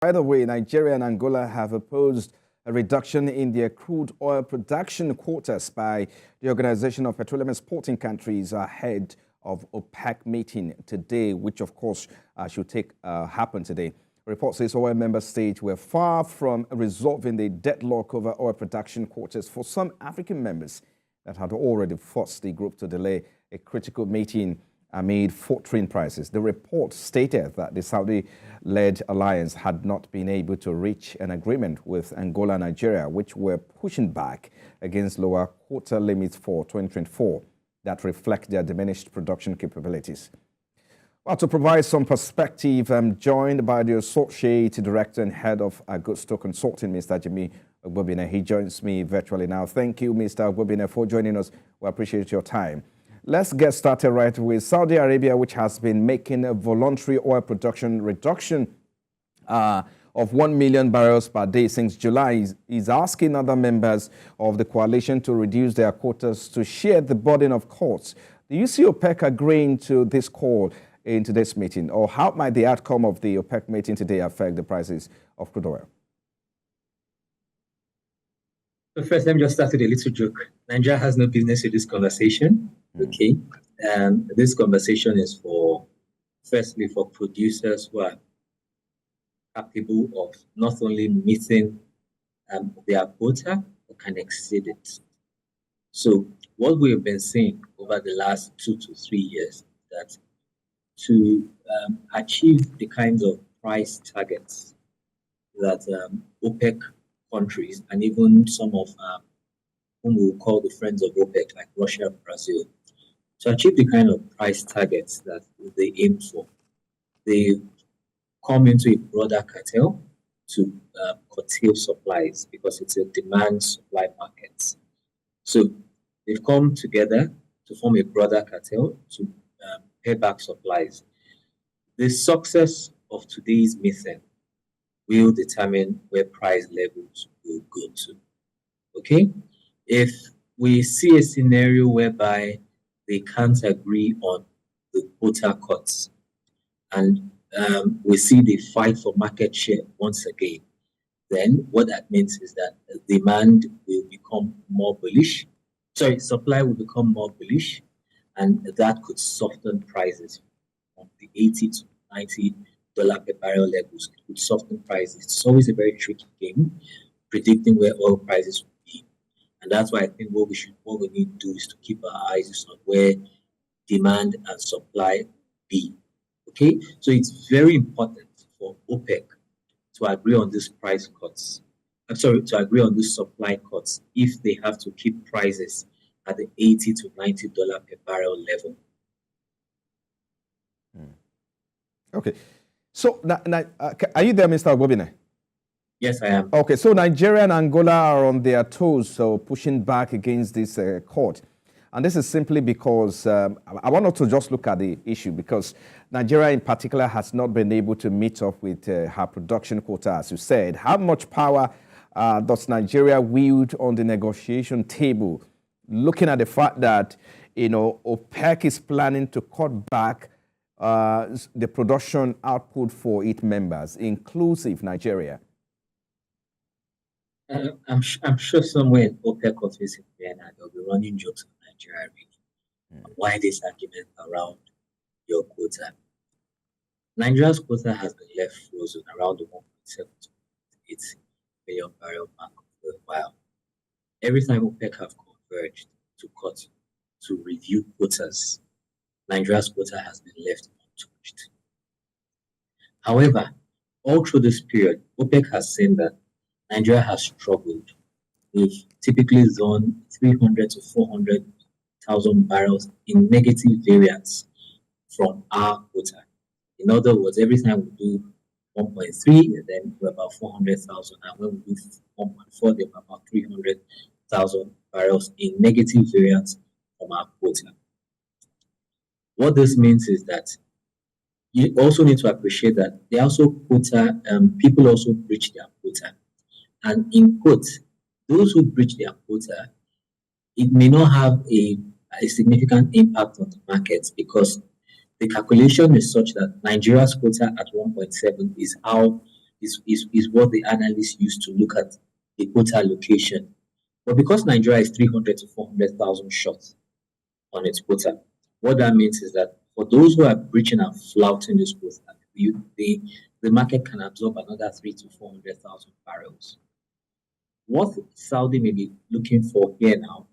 By the way, Nigeria and Angola have opposed a reduction in their crude oil production quotas by the Organization of Petroleum Exporting Countries ahead of OPEC meeting today, which of course should happen today. Report says oil member states were far from resolving the deadlock over oil production quotas for some African members that had already forced the group to delay a critical meeting amid faltering prices. The report stated that the Saudi-led alliance had not been able to reach an agreement with Angola and Nigeria, which were pushing back against lower quota limits for 2024 that reflect their diminished production capabilities. Well, to provide some perspective, I'm joined by the Associate Director and Head of Augusto Consulting, Mr. Jimmy Ogbobina. He joins me virtually now. Thank you, Mr. Ogbobina, for joining us. We appreciate your time. Let's get started right with Saudi Arabia, which has been making a voluntary oil production reduction of 1 million barrels per day since July. Is asking other members of the coalition to reduce their quotas to share the burden of costs. Do you see OPEC agreeing to this call in today's meeting, or how might the outcome of the OPEC meeting today affect the prices of crude oil? So first, let me just start with a little joke. Nigeria has no business with this conversation. Okay. This conversation is firstly, for producers who are capable of not only meeting their quota, but can exceed it. So what we have been seeing over the last 2 to 3 years, that to achieve the kinds of price targets that OPEC countries and even some of whom we will call the friends of OPEC, like Russia and Brazil, to achieve the kind of price targets that they aim for, they come into a broader cartel to curtail supplies because it's a demand-supply market. So they've come together to form a broader cartel to pay back supplies. The success of today's meeting will determine where price levels will go to. Okay? If we see a scenario whereby they can't agree on the quota cuts and we see the fight for market share once again, then what that means is that demand will become more bullish. Supply will become more bullish, and that could soften prices from the $80 to $90 per barrel levels. It could soften prices. It's always a very tricky game predicting where oil prices will be. And that's why I think what we need to do is to keep our eyes on where demand and supply be. Okay? So it's very important for OPEC to agree on these price cuts. To agree on these supply cuts if they have to keep prices at the $80 to $90 per barrel level. Okay. So, are you there, Mr. Ogbobina? Yes, I am. Okay, so Nigeria and Angola are on their toes, so pushing back against this court. And this is simply because I want us to just look at the issue, because Nigeria in particular has not been able to meet up with her production quota, as you said. How much power does Nigeria wield on the negotiation table, looking at the fact that, OPEC is planning to cut back the production output for its members, inclusive Nigeria? I'm sure somewhere in OPEC office in Vienna, they'll be running jokes on Nigeria, really. Why this argument around your quota? Nigeria's quota has been left frozen around the 1.7 to 8 million barrel mark for a while. Every time OPEC have converged to review quotas, Nigeria's quota has been left untouched. However, all through this period, OPEC has seen that Nigeria has struggled with typically zone 300 to 400,000 barrels in negative variance from our quota. In other words, every time we do 1.3, then we're about 400,000, and when we do 1.4, then we're about 300,000 barrels in negative variance from our quota. What this means is that you also need to appreciate that they also quota, people also breach their quota. And in quotes, those who breach their quota, it may not have a significant impact on the markets because the calculation is such that Nigeria's quota at 1.7 is how is what the analysts use to look at the quota allocation. But because Nigeria is 300 to 400,000 short on its quota, what that means is that for those who are breaching and flouting this quota, the market can absorb another 3 to 400,000 barrels. What Saudi may be looking for here now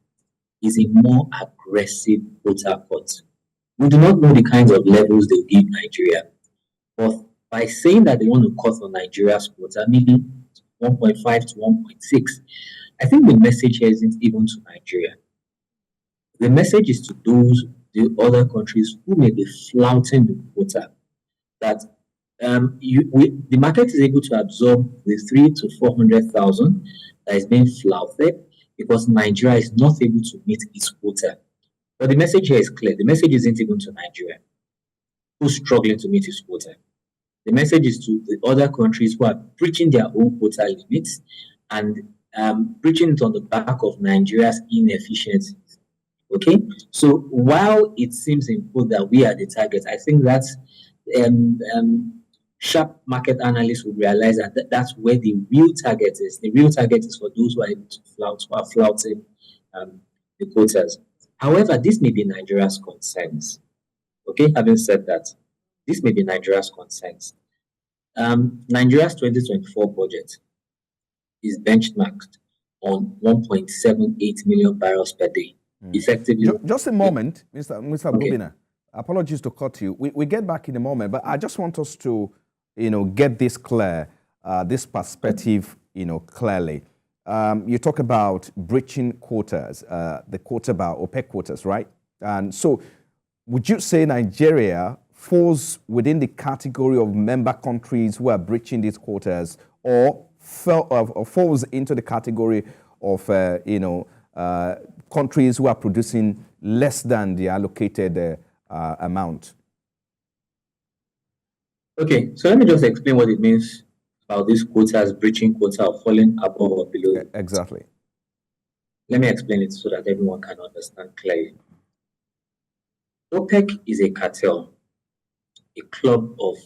is a more aggressive quota cut. We do not know the kinds of levels they'll give Nigeria, but by saying that they want to cut on Nigeria's quota, maybe 1.5 to 1.6, I think the message here isn't even to Nigeria. The message is to the other countries who may be flouting the quota, that the market is able to absorb the 3 to 400,000 that is being flouted because Nigeria is not able to meet its quota. But the message here is clear. The message isn't even to Nigeria, who's struggling to meet its quota. The message is to the other countries who are breaching their own quota limits and breaching it on the back of Nigeria's inefficiencies. Okay, so while it seems in quote that we are the target, I think that's sharp market analysts will realize that that's where the real target is. The real target is for those who are able to who are flouting the quotas. However, this may be Nigeria's concerns. Okay, having said that, this may be Nigeria's concerns. Nigeria's 2024 budget is benchmarked on 1.78 million barrels per day. Effectively. Just a moment, Mr. Gobina. Apologies to cut you. We get back in a moment, but I just want us to, get this clear, this perspective, clearly. You talk about breaching quotas, the quota about OPEC quotas, right? And so would you say Nigeria falls within the category of member countries who are breaching these quotas, or falls into the category of, countries who are producing less than the allocated amount? Okay, so let me just explain what it means about these quotas, breaching quota, or falling above or below. Exactly. Let me explain it so that everyone can understand clearly. OPEC is a cartel, a club of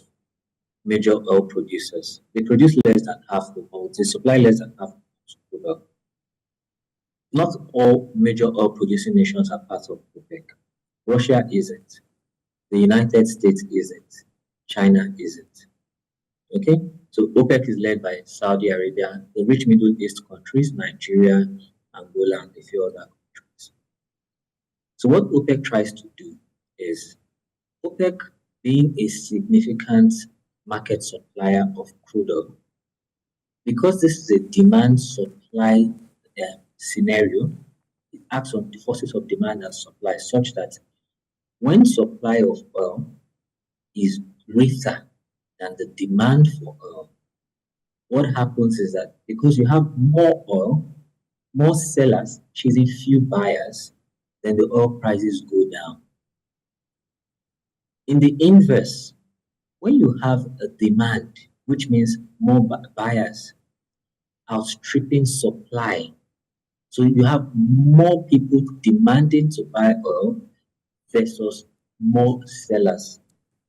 major oil producers. They produce less than half the oil. They supply less than half the oil. Not all major oil producing nations are part of OPEC. Russia isn't. The United States isn't. China isn't. Okay? So OPEC is led by Saudi Arabia, the rich Middle East countries, Nigeria, Angola, and a few other countries. So what OPEC tries to do is, OPEC being a significant market supplier of crude oil, because this is a demand-supply scenario, it acts on the forces of demand and supply such that when supply of oil is greater than the demand for oil, what happens is that because you have more oil, more sellers chasing few buyers, then the oil prices go down. In the inverse, when you have a demand, which means more buyers outstripping supply, so you have more people demanding to buy oil versus more sellers,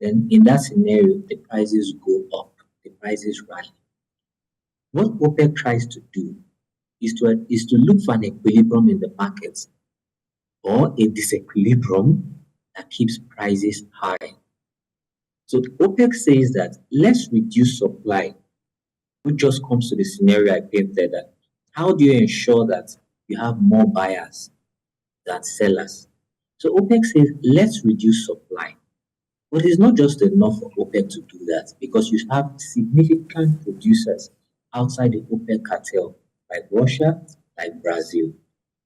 then in that scenario, the prices go up, the prices rise. What OPEC tries to do is to look for an equilibrium in the markets, or a disequilibrium that keeps prices high. So OPEC says that let's reduce supply, which just comes to the scenario I painted, that how do you ensure that you have more buyers than sellers? So OPEC says let's reduce supply. But it's not just enough for OPEC to do that, because you have significant producers outside the OPEC cartel, like Russia, like Brazil.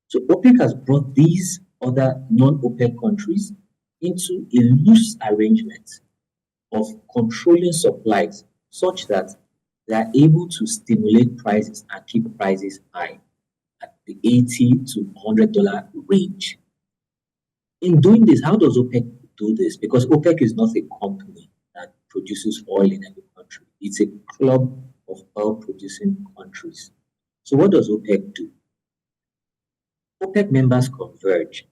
So OPEC has brought these other non-OPEC countries into a loose arrangement of controlling supplies such that they are able to stimulate prices and keep prices high at the $80 to $100 range. In doing this, how does OPEC do this? Because OPEC is not a company that produces oil in every country. It's a club of oil-producing countries. So what does OPEC do? OPEC members converge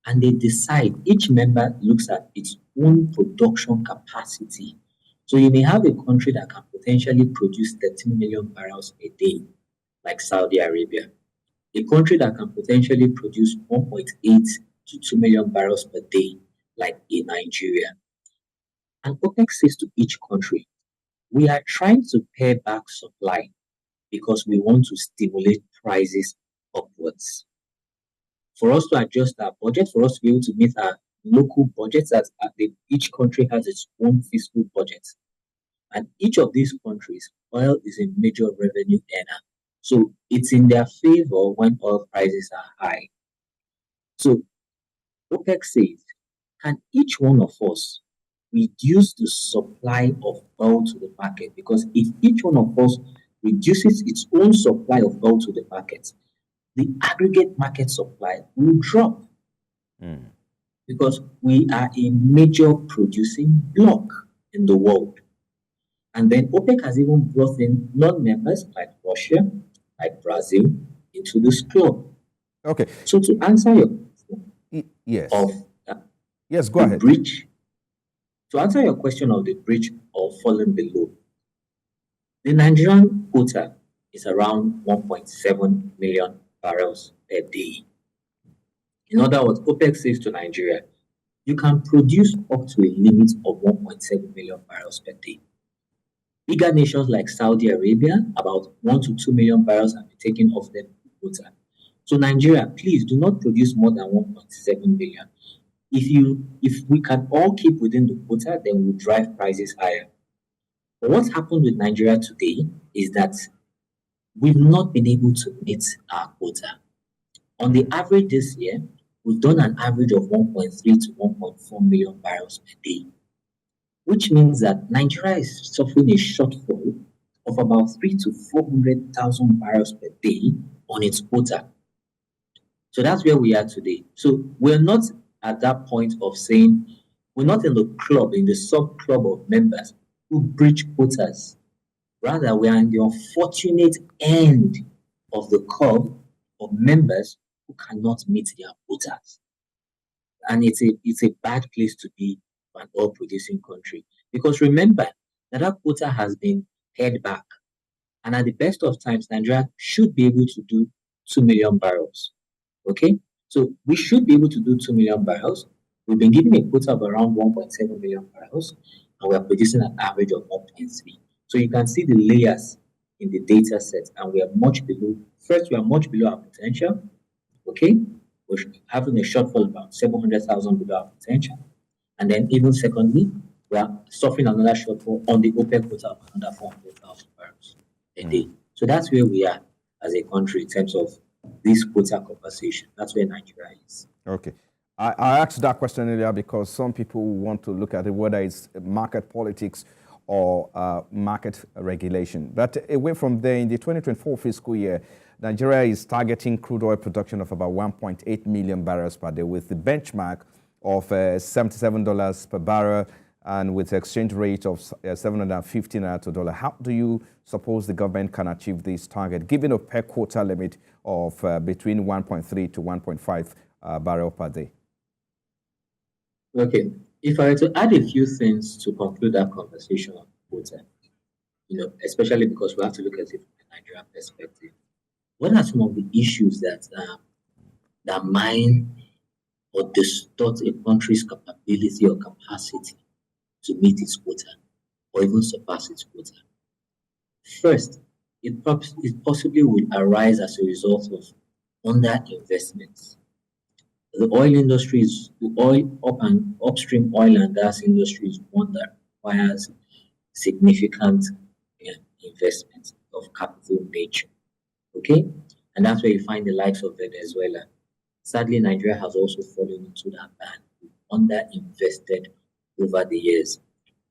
and they decide, each member looks at its own production capacity So you may have a country that can potentially produce 13 million barrels a day, like Saudi Arabia. A country that can potentially produce 1.8 to 2 million barrels per day, like in Nigeria. And OPEC says to each country, we are trying to pare back supply because we want to stimulate prices upwards. For us to adjust our budget, for us to be able to meet our local budgets, each country has its own fiscal budget. And each of these countries, oil is a major revenue earner. So it's in their favor when oil prices are high. So OPEC says, can each one of us reduce the supply of oil to the market? Because if each one of us reduces its own supply of oil to the market, the aggregate market supply will drop. Because we are a major producing bloc in the world. And then OPEC has even brought in non-members like Russia, like Brazil, into this club. Okay. So to answer your question yes, of yes, go ahead. Breach, to answer your question of the breach or falling below, the Nigerian quota is around 1.7 million barrels per day. In other words, OPEC says to Nigeria, you can produce up to a limit of 1.7 million barrels per day. Bigger nations like Saudi Arabia, about 1 to 2 million barrels have been taken off their quota. So Nigeria, please do not produce more than 1.7 million. If we can all keep within the quota, then we'll drive prices higher. But what's happened with Nigeria today is that we've not been able to meet our quota. On the average this year, we've done an average of 1.3 to 1.4 million barrels per day, which means that Nigeria is suffering a shortfall of about 300 to 400,000 barrels per day on its quota. So that's where we are today. So we're not at that point of saying, we're not in the club, in the sub-club of members who breach quotas. Rather, we are in the unfortunate end of the curve of members who cannot meet their quotas. And it's a bad place to be for an oil-producing country. Because remember that our quota has been pared back. And at the best of times, Nigeria should be able to do 2 million barrels. Okay? So we should be able to do 2 million barrels. We've been given a quota of around 1.7 million barrels, and we are producing an average of 1.3. So you can see the layers in the data set, and we are much below. First, we are much below our potential. Okay? We're having a shortfall of about 700,000 below our potential. And then even secondly, we are suffering another shortfall on the OPEC quota of another 400,000 barrels a day. So that's where we are as a country in terms of this quota conversation. That's where Nigeria is. Okay. I asked that question earlier because some people want to look at it, whether it's market politics or market regulation. But away from there, in the 2024 fiscal year, Nigeria is targeting crude oil production of about 1.8 million barrels per day with the benchmark of $77 per barrel and with exchange rate of 750 naira to dollar. How do you suppose the government can achieve this target, given a per quota limit of between 1.3 to 1.5 barrel per day? Okay, if I were to add a few things to conclude that conversation on quota, especially because we have to look at it from a Nigerian perspective, what are some of the issues that mine or distort a country's capability or capacity to meet its quota or even surpass its quota? First, it possibly will arise as a result of underinvestments. The oil industry upstream oil and gas industry is one that requires significant investment of capital nature. Okay? And that's where you find the likes of Venezuela. Sadly, Nigeria has also fallen into that band. We've underinvested over the years.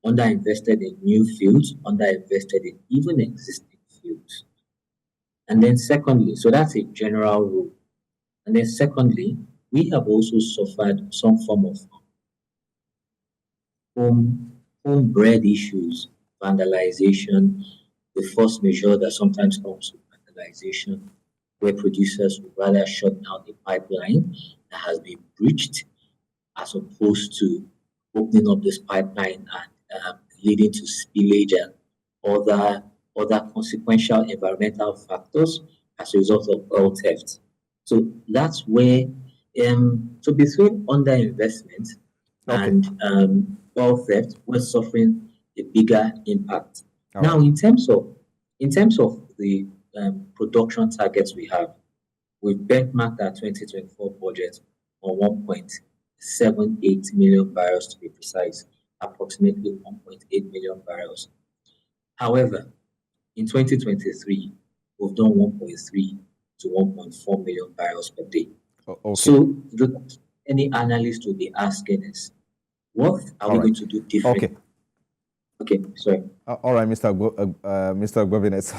Underinvested in new fields, underinvested in even existing fields. And then secondly, so that's a general rule. And then secondly, we have also suffered some form of homebred issues, vandalization, the force majeure that sometimes comes with vandalization, where producers would rather shut down the pipeline that has been breached as opposed to opening up this pipeline and leading to spillage and other consequential environmental factors as a result of oil theft. So that's where, so between underinvestment and oil theft, we're suffering a bigger impact. Now, in terms of the production targets we have, we've benchmarked our 2024 budget on 1.78 million barrels to be precise, approximately 1.8 million barrels. However, in 2023, we've done 1.3 to 1.4 million barrels per day. So any analyst will be asking us, what are we going to do differently? Okay, sorry. All right, Mr. Gwabinets.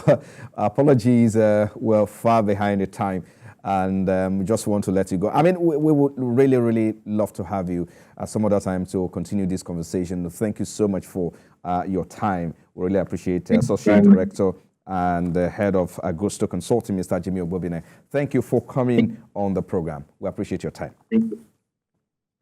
Apologies, we're far behind the time, and we just want to let you go. I mean, we would really, really love to have you some other time to continue this conversation. Thank you so much for your time. We really appreciate it. Associate Director and the Head of Agusto Consulting, Mr. Jimmy Ogwabine. Thank you for coming on the program. We appreciate your time. Thank you.